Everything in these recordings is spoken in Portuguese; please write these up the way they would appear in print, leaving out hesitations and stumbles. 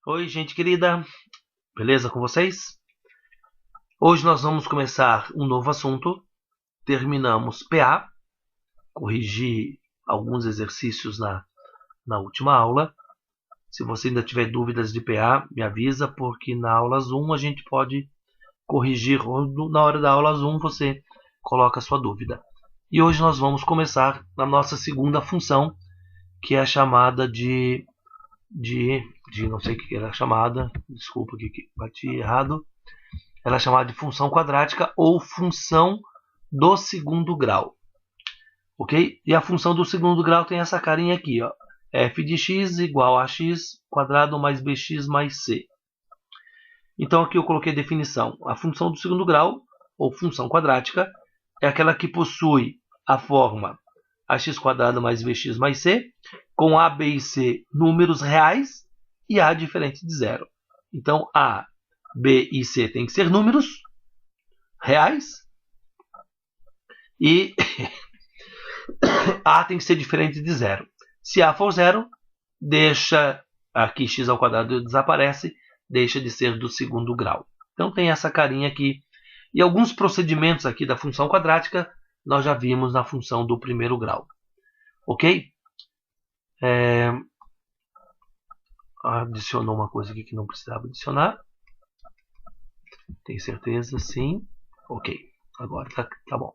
Oi, gente querida, beleza com vocês? Hoje nós vamos começar um novo assunto. Terminamos PA, corrigi alguns exercícios na última aula. Se você ainda tiver dúvidas de PA, me avisa, porque na aula Zoom a gente pode corrigir, ou na hora da aula Zoom você coloca a sua dúvida. E hoje nós vamos começar na nossa segunda função, que é a chamada de não sei o que era chamada, desculpa que bati errado. Ela é chamada de função quadrática ou função do segundo grau, ok? E a função do segundo grau tem essa carinha aqui, ó, f de x igual a x quadrado mais bx mais c. Então aqui eu coloquei a definição. A função do segundo grau, ou função quadrática, é aquela que possui a forma ax quadrado mais bx mais c, com a, b e c números reais e a diferente de zero. Então a, b e c tem que ser números reais e a tem que ser diferente de zero. Se a for zero, deixa aqui x ao quadrado desaparece, deixa de ser do segundo grau. Então tem essa carinha aqui. E alguns procedimentos aqui da função quadrática nós já vimos na função do primeiro grau. Ok? Adicionou uma coisa aqui que não precisava adicionar. Tem certeza? Sim. Ok. Agora tá bom.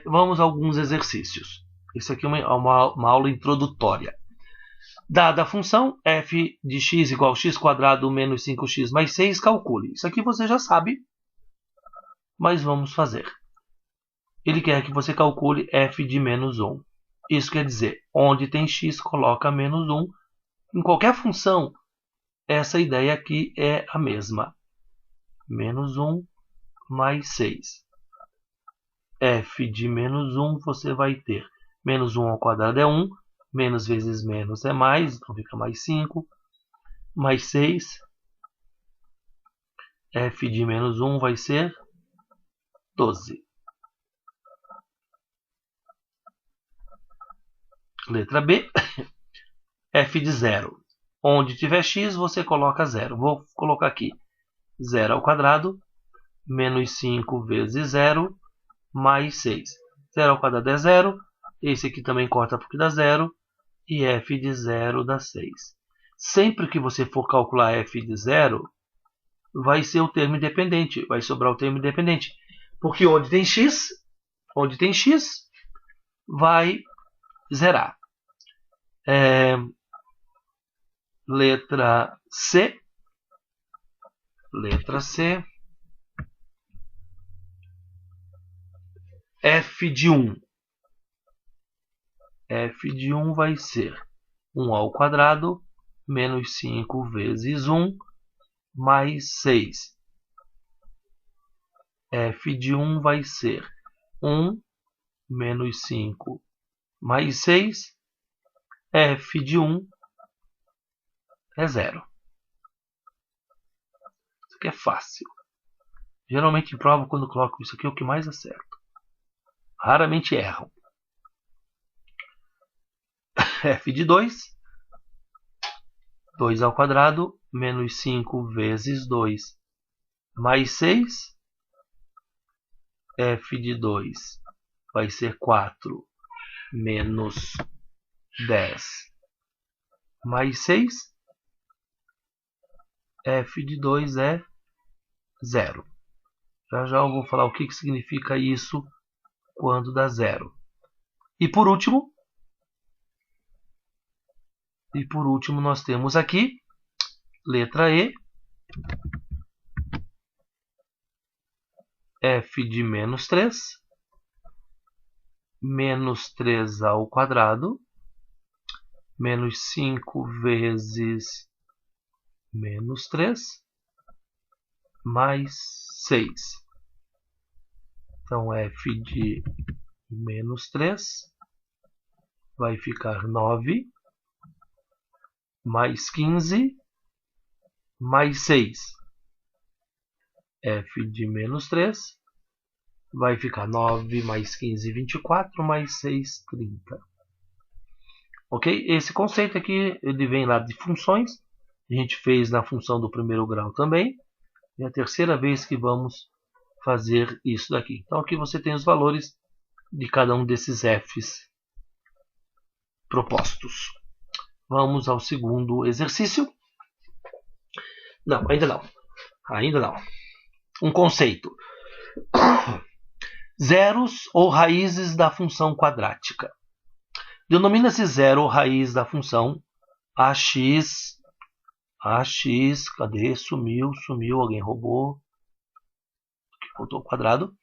Vamos a alguns exercícios. Isso aqui é uma aula introdutória. Dada a função f de x igual a x quadrado menos 5x mais 6, calcule. Isso aqui você já sabe, mas vamos fazer. Ele quer que você calcule f de menos 1. Isso quer dizer, onde tem x, coloca menos 1. Em qualquer função, essa ideia aqui é a mesma. Menos 1 mais 6. F de menos 1 você vai ter. Menos 1 ao quadrado é 1. Menos vezes menos é mais. Então fica mais 5. Mais 6. F de menos 1 vai ser 12. Letra B. F de 0. Onde tiver x, você coloca 0. Vou colocar aqui. 0 ao quadrado. Menos 5 vezes 0. Mais 6. 0 ao quadrado é 0. Esse aqui também corta porque dá 0. E f de 0 dá 6. Sempre que você for calcular f de 0, vai ser o termo independente. Vai sobrar o termo independente. Porque onde tem x, vai zerar. Letra C. F de 1. F de 1 vai ser 1 ao quadrado menos 5 vezes 1 mais 6. F de 1 vai ser 1 menos 5 mais 6. F de 1 é 0. Isso aqui é fácil. Geralmente em prova, quando coloco isso aqui, é o que mais acerto. Raramente erram. F de 2. 2 ao quadrado menos 5 vezes 2 mais 6. F de 2 vai ser 4 menos 10 mais 6. F de 2 é 0. Já eu vou falar o que significa isso quando dá 0. E por último nós temos aqui, letra E, f de menos 3, menos 3 ao quadrado, menos 5 vezes menos 3, mais 6. Então, f de menos 3 vai ficar 9, mais 15, mais 6. F de menos 3 vai ficar 9 mais 15, 24, mais 6, 30. Ok? Esse conceito aqui, ele vem lá de funções. A gente fez na função do primeiro grau também. É a terceira vez que vamos fazer isso daqui. Então aqui você tem os valores de cada um desses f's propostos. Vamos ao segundo exercício. Não, ainda não. Ainda não. Um conceito. Zeros ou raízes da função quadrática. Denomina-se zero ou raiz da função ax. Cadê? Sumiu, alguém roubou. Aqui faltou o quadrado.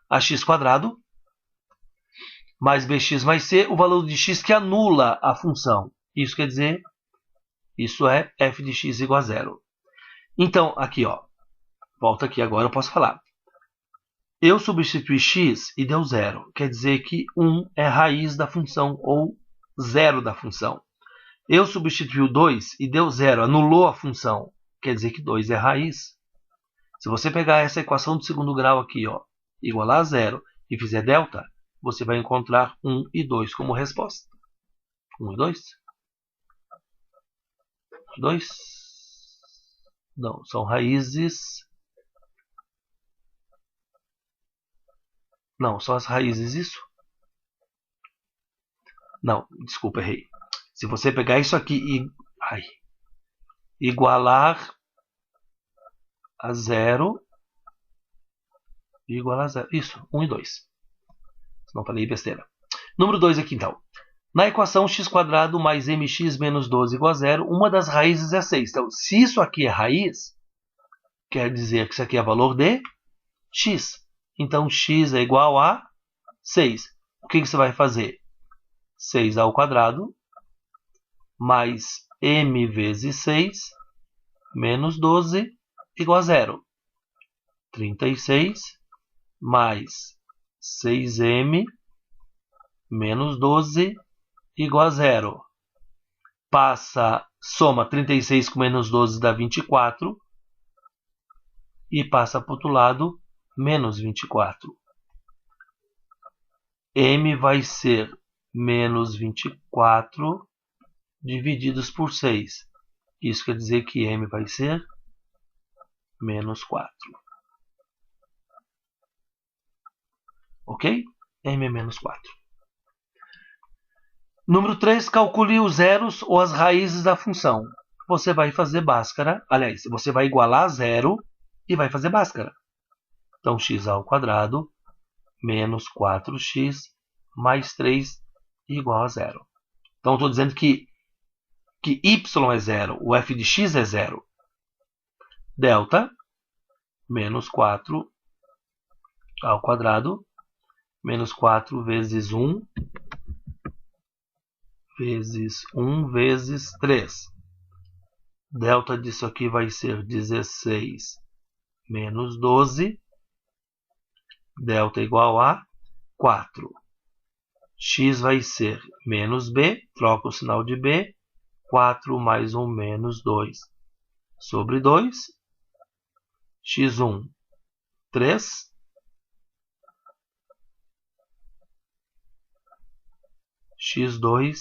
Ax quadrado mais bx mais c, o valor de x que anula a função. Isso quer dizer, isso é f de x igual a zero. Então, aqui, ó, volta aqui agora, eu posso falar. Eu substituí x e deu zero. Quer dizer que 1 é raiz da função ou zero da função. Eu substituí o 2 e deu zero, anulou a função. Quer dizer que 2 é raiz. Se você pegar essa equação do segundo grau aqui, ó, igualar a zero, e fizer delta, você vai encontrar 1 e 2 como resposta. 1 e 2? 2? Não, são raízes. Não, são as raízes isso? Não, desculpa, errei. Se você pegar isso aqui e igualar a zero, isso, 1 e 2. Não falei besteira. Número 2 aqui, então. Na equação x² mais mx menos 12 igual a zero, uma das raízes é 6. Então, se isso aqui é raiz, quer dizer que isso aqui é valor de x. Então, x é igual a 6. O que você vai fazer? 6 ao quadrado mais m vezes 6 menos 12 igual a zero. 36 mais 6m menos 12 igual a zero. Soma 36 com menos 12 dá 24. E passa para o outro lado, menos 24. M vai ser menos 24 divididos por 6. Isso quer dizer que M vai ser menos 4. Ok? M é menos 4. Número 3, calcule os zeros ou as raízes da função. Você vai fazer Bhaskara. Aliás, você vai igualar a zero e vai fazer Bhaskara. Então, x ao quadrado menos 4x mais 3 igual a zero. Então, estou dizendo que y é zero, o f de x é zero. Delta menos 4 ao quadrado menos 4 vezes 1 vezes 1 vezes 3. Delta disso aqui vai ser 16 menos 12. Delta igual a 4. X vai ser menos b, troca o sinal de b. 4 mais 1 menos 2 sobre 2. x1, 3. x2,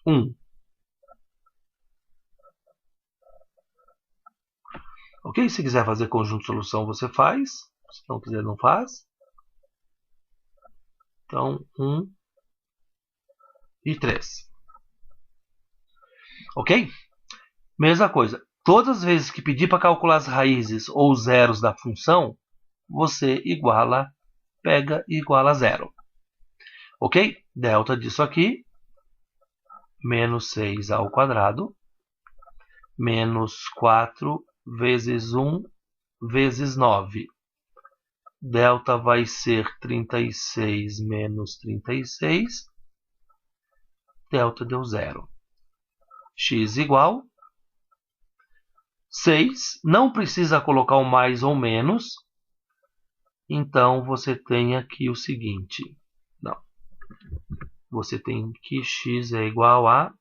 1. Ok? Se quiser fazer conjunto de solução, você faz. Se não quiser, não faz. Então, 1 e 3. Ok? Mesma coisa. Todas as vezes que pedir para calcular as raízes ou os zeros da função, você pega e iguala a zero. Ok? Delta disso aqui, menos 6 ao quadrado, menos 4 vezes 1 vezes 9. Delta vai ser 36 menos 36. Delta deu zero. X igual 6. Não precisa colocar o mais ou menos. Então, você tem aqui o seguinte. Não. Você tem que x é igual a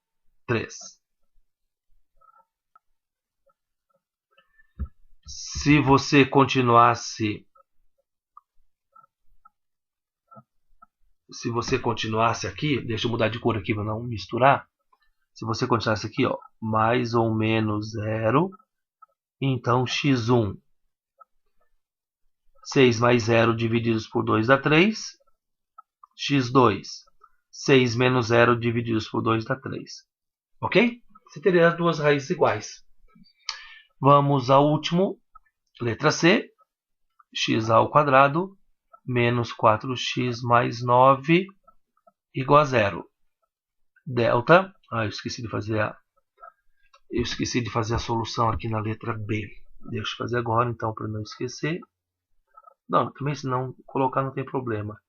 3. Se você continuasse aqui, deixa eu mudar de cor aqui para não misturar. Se você continuar isso aqui, ó, mais ou menos zero, então x1, 6 mais 0 divididos por 2 dá 3. x2, 6 menos 0 divididos por 2 dá 3. Ok? Você teria as duas raízes iguais. Vamos ao último, letra C, x ao quadrado menos 4x mais 9 igual a 0. Delta, eu esqueci de fazer a solução aqui na letra B. Deixa eu fazer agora, então, para não esquecer. Não, também se não colocar não tem problema.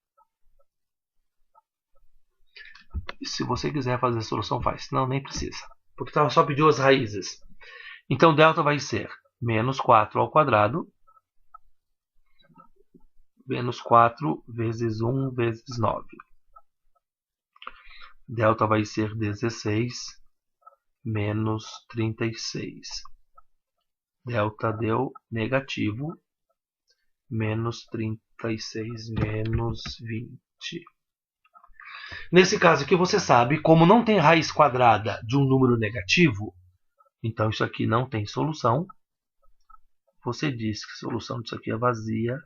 Se você quiser fazer a solução, faz. Não, nem precisa. Porque só pediu as raízes. Então, delta vai ser menos 4 ao quadrado. Menos 4 vezes 1 vezes 9. Delta vai ser 16 menos 36. Delta deu negativo. Menos 36 menos 20. Nesse caso aqui, você sabe, como não tem raiz quadrada de um número negativo, então isso aqui não tem solução. Você diz que a solução disso aqui é vazia.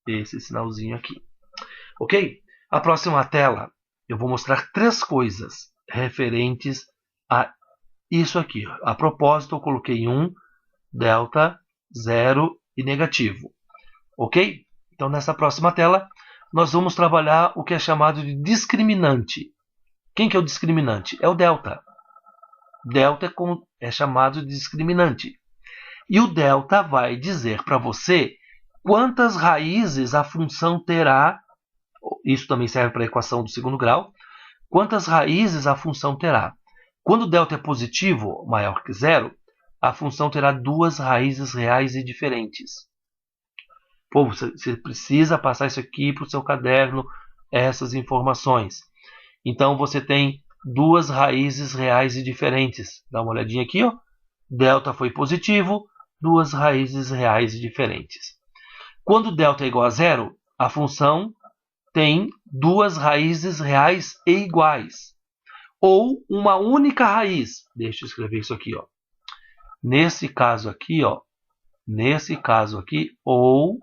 Esse sinalzinho aqui. Ok? A próxima tela, eu vou mostrar 3 coisas referentes a isso aqui. A propósito, eu coloquei 1, delta, 0 e negativo. Ok? Então, nessa próxima tela, nós vamos trabalhar o que é chamado de discriminante. Quem que é o discriminante? É o delta. Delta é chamado de discriminante. E o delta vai dizer para você quantas raízes a função terá. Isso também serve para a equação do segundo grau. Quantas raízes a função terá? Quando o delta é positivo, maior que zero, a função terá 2 raízes reais e diferentes. Pô, você precisa passar isso aqui para o seu caderno, essas informações. Então, você tem 2 raízes reais e diferentes. Dá uma olhadinha aqui, ó. Delta foi positivo, 2 raízes reais e diferentes. Quando delta é igual a zero, a função tem 2 raízes reais e iguais. Ou uma única raiz. Deixa eu escrever isso aqui, ó. Nesse caso aqui, ó. Nesse caso aqui, ou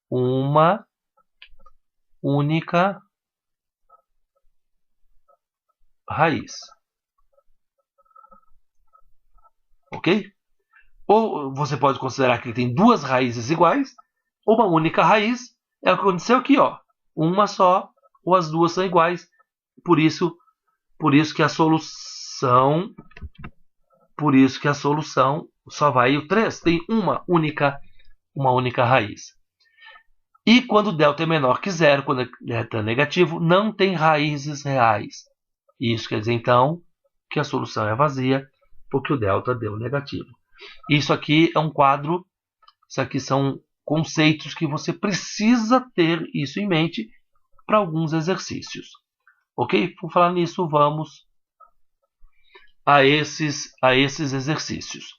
uma única raiz. Ok? Ou você pode considerar que ele tem 2 raízes iguais, ou uma única raiz. É o que aconteceu aqui, ó. Uma só, ou as duas são iguais. Por isso que a solução só vai o 3. Tem uma única raiz. E quando delta é menor que zero, quando delta é negativo, não tem raízes reais. Isso quer dizer, então, que a solução é vazia, porque o delta deu negativo. Isso aqui é um quadro, isso aqui são conceitos que você precisa ter isso em mente para alguns exercícios. Ok? Por falar nisso, vamos a esses exercícios.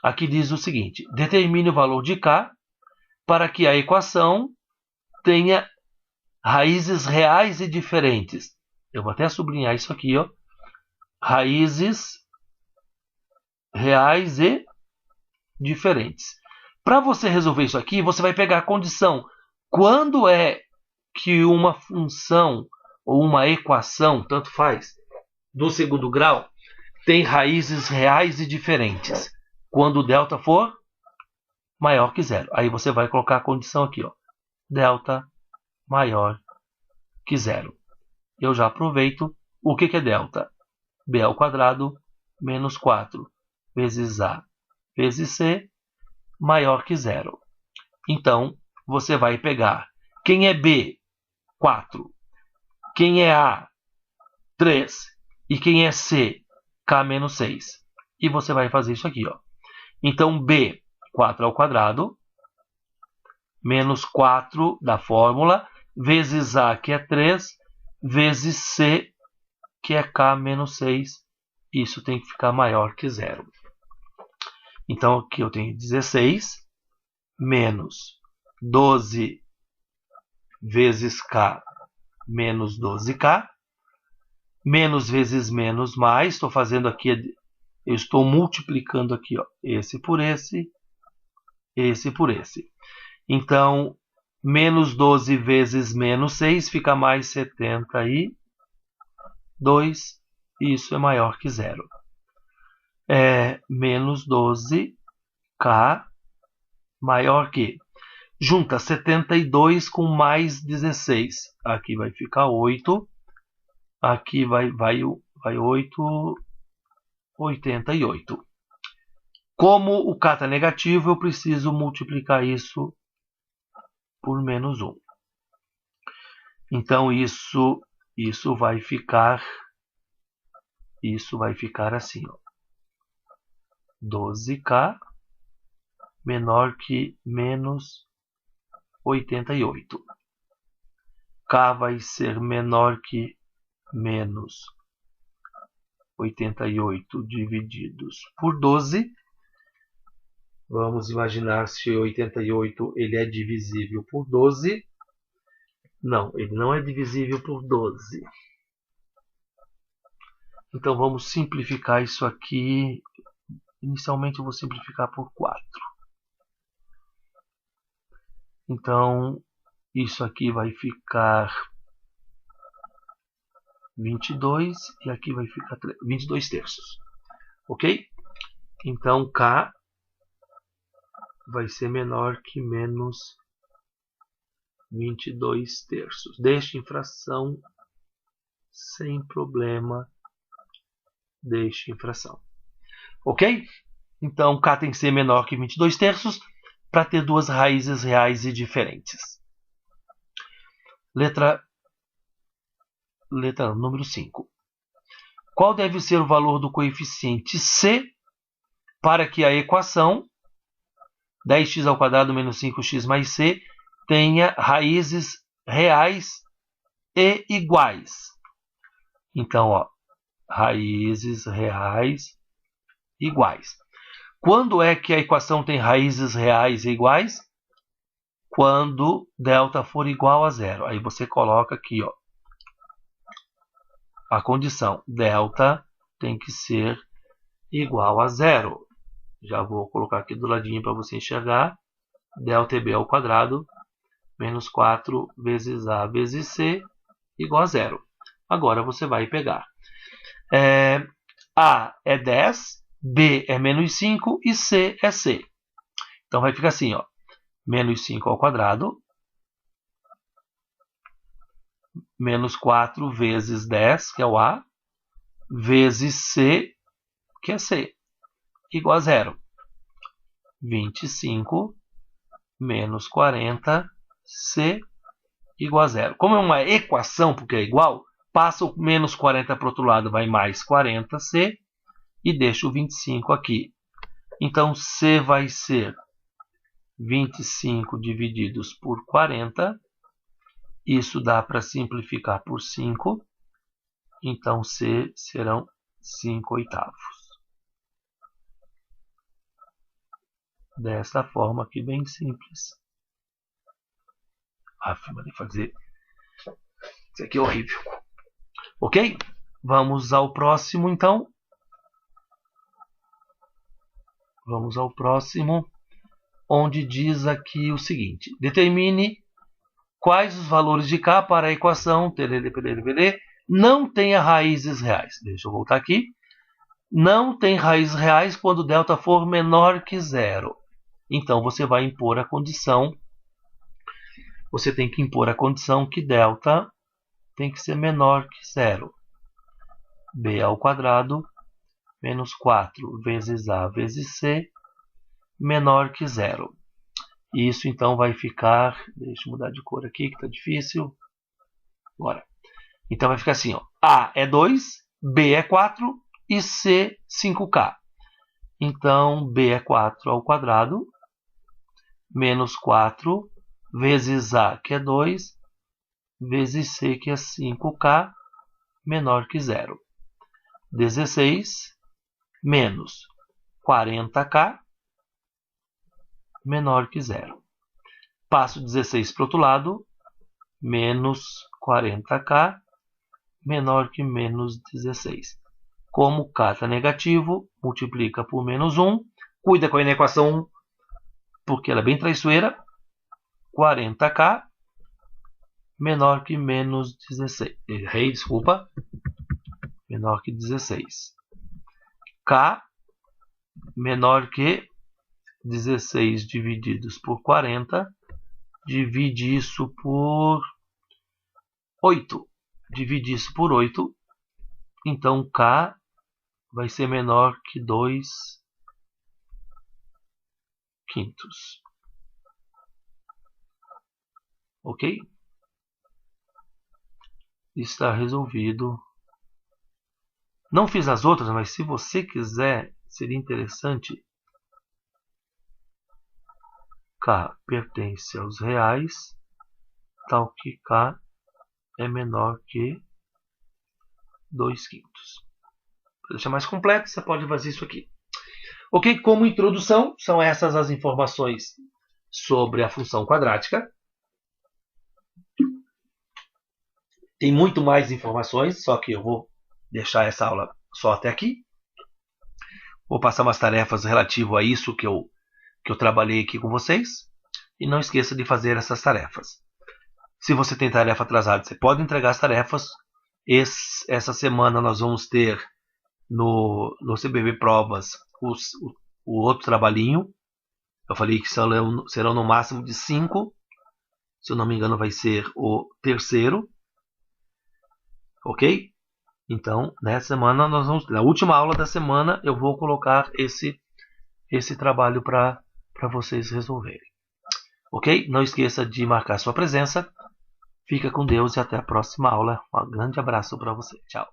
Aqui diz o seguinte: determine o valor de K para que a equação tenha raízes reais e diferentes. Eu vou até sublinhar isso aqui, ó. Raízes reais e diferentes. Para você resolver isso aqui, você vai pegar a condição. Quando é que uma função ou uma equação, tanto faz, do segundo grau, tem raízes reais e diferentes? Quando o delta for maior que zero. Aí você vai colocar a condição aqui, ó. Delta maior que zero. Eu já aproveito. O que é delta? B ao quadrado menos 4 vezes A vezes C maior que zero. Então, você vai pegar quem é B, 4. Quem é A, 3. E quem é C, K menos 6. E você vai fazer isso aqui, ó. Então, B, 4 ao quadrado, menos 4 da fórmula, vezes A, que é 3, vezes C, que é K menos 6. Isso tem que ficar maior que zero. Então, aqui eu tenho 16 menos 12 vezes K menos 12K Menos vezes menos mais. Estou fazendo aqui, eu estou multiplicando aqui, ó, esse por esse por esse. Então, menos 12 vezes menos 6 fica mais 72. Isso é maior que zero. Menos 12k maior que. Junta 72 com mais 16. Aqui vai ficar 8. Aqui vai 8, 88. Como o k está negativo, eu preciso multiplicar isso por menos 1. Então, isso vai ficar assim, ó. 12k menor que menos 88. K vai ser menor que menos 88 divididos por 12. Vamos imaginar se 88 ele é divisível por 12. Não, ele não é divisível por 12. Então vamos simplificar isso aqui. Inicialmente eu vou simplificar por 4. Então isso aqui vai ficar 22 e aqui vai ficar 22 terços. Ok? Então K vai ser menor que menos 22 terços. Deixe em fração sem problema. Deixe em fração. Ok? Então K tem que ser menor que 22 terços para ter duas raízes reais e diferentes. Letra número 5. Qual deve ser o valor do coeficiente C para que a equação 10x ao quadrado menos 5x mais C tenha raízes reais e iguais? Então, ó, raízes reais iguais. Quando é que a equação tem raízes reais e iguais? Quando delta for igual a zero. Aí você coloca aqui, ó, a condição. Delta tem que ser igual a zero. Já vou colocar aqui do ladinho para você enxergar. Delta b ao quadrado menos 4 vezes a vezes c igual a zero. Agora você vai pegar. A é 10, B é menos 5 e C é C. Então vai ficar assim, ó, menos 5 ao quadrado, menos 4 vezes 10, que é o A, vezes C, que é C, igual a zero. 25 menos 40, C, igual a zero. Como é uma equação, porque é igual, passa o menos 40 para o outro lado, vai mais 40C, e deixa o 25 aqui. Então, C vai ser 25 divididos por 40. Isso dá para simplificar por 5. Então, C serão 5 oitavos. Desta forma aqui, bem simples. Vou fazer. Isso aqui é horrível. Ok? Vamos ao próximo, então. Vamos ao próximo, onde diz aqui o seguinte. Determine quais os valores de K para a equação não tenha raízes reais. Deixa eu voltar aqui. Não tem raízes reais quando delta for menor que zero. Então você vai impor a condição. Você tem que impor a condição que delta tem que ser menor que zero. B ao quadrado menos 4 vezes A vezes C menor que zero. Isso então vai ficar. Deixa eu mudar de cor aqui que está difícil. Agora. Então vai ficar assim, ó. A é 2, B é 4 e C 5K. Então B é 4 ao quadrado menos 4 vezes A, que é 2, vezes C, que é 5K, menor que zero. 16 menos 40K, menor que zero. Passo 16 para o outro lado, menos 40K, menor que menos 16. Como K está negativo, multiplica por menos 1. Cuida com a equação 1, porque ela é bem traiçoeira. 40K menor que menos 16. Errei, desculpa. Menor que 16. K menor que 16 divididos por 40. Divide isso por 8. Divide isso por 8. Então, K vai ser menor que 2 quintos. Ok? Está resolvido. Não fiz as outras, mas se você quiser, seria interessante. K pertence aos reais, tal que K é menor que 2 quintos. Para deixar mais completo, você pode fazer isso aqui. Ok? Como introdução, são essas as informações sobre a função quadrática. Tem muito mais informações, só que eu vou deixar essa aula só até aqui. Vou passar umas tarefas relativas a isso que eu trabalhei aqui com vocês. E não esqueça de fazer essas tarefas. Se você tem tarefa atrasada, você pode entregar as tarefas. Essa semana nós vamos ter no CBB Provas o outro trabalhinho. Eu falei que serão no máximo de 5. Se eu não me engano, vai ser o terceiro. Ok? Então, nessa semana, na última aula da semana, eu vou colocar esse trabalho para vocês resolverem. Ok? Não esqueça de marcar sua presença. Fica com Deus e até a próxima aula. Um grande abraço para você. Tchau.